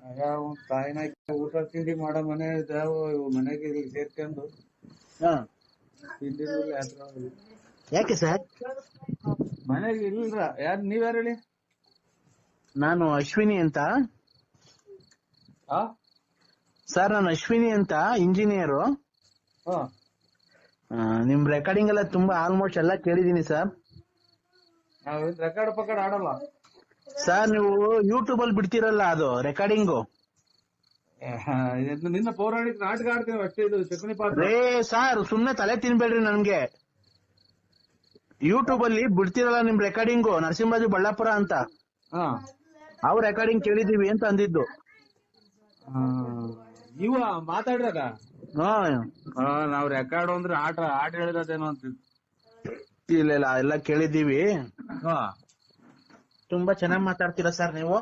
ಆಗ ಅವ್ನ್ ತಾಯಿನ ಊಟ ತಿಂಡಿ ಮಾಡೋ ಮನೆ ಮನೆಗೆ ಇಲ್ಲಿ ಸೇರ್ಕೊಂಡು ಹಾ ತಿಂಡಿ ಯಾತ್ರ ಯಾಕೆ ಸರ್? ಮನೆಗೆ ಇಲ್ರ. ನೀವ್ಯಾರು ಹೇಳಿ? ನಾನು ಅಶ್ವಿನಿ ಅಂತ ಸರ್. ನಾನು ಅಶ್ವಿನಿ ಅಂತ ಇಂಜಿನಿಯರು. ನಿಮ್ ರೆಕಾರ್ಡಿಂಗ್ ಎಲ್ಲ ತುಂಬಾ ಆಲ್ಮೋಸ್ಟ್ ಎಲ್ಲ ಕೇಳಿದೀನಿ ಸರ್. ನಾವೇನ್ ರೆಕಾರ್ಡ್ ಪಕಾರ್ಡ್ ಆಡಲ್ಲ ಸರ್. ನೀವು ಯೂಟ್ಯೂಬ್ ಅಲ್ಲಿ ಬಿಡ್ತಿರಲ್ಲ ಅದು ರೆಕಾರ್ಡಿಂಗು. ನಿನ್ನ ಪೌರಾಣಿಕ ನಾಟಕ ಆಡ್ತೀವಿ ಅಷ್ಟೇ. ಇದು ಚಕಣಿ ಪಾತ್ರ ರೇ ಸರ್, ಸುಮ್ನೆ ತಲೆ ತಿನ್ಬೇಡ್ರಿ ನನ್ಗೆ. ಯೂಟ್ಯೂಬ್ ಅಲ್ಲಿ ಬಿಡ್ತಿರಲ್ಲ ನಿಮ್ ರೆಕಾರ್ಡಿಂಗು, ನರಸಿಂಹರಾಜು ಬಳ್ಳಾಪುರ ಅಂತ. ಅವ್ರ ರೆಕಾರ್ಡಿಂಗ್ ಕೇಳಿದೀವಿ ಅಂತ ಅಂದಿದ್ದು. ಇವ ಮಾತಾಡಿದಾಗ ನಾವ್ ರೆಕಾರ್ಡ್ ಅಂದ್ರೆ ಆಟ ಹೇಳಿರೋದೇನೋ ಅಂತಿದ್. ಇಲ್ಲ ಎಲ್ಲ ಕೇಳಿದೀವಿ. ತುಂಬಾ ಚೆನ್ನಾಗ್ ಮಾತಾಡ್ತೀರಾ ಸರ್ ನೀವು.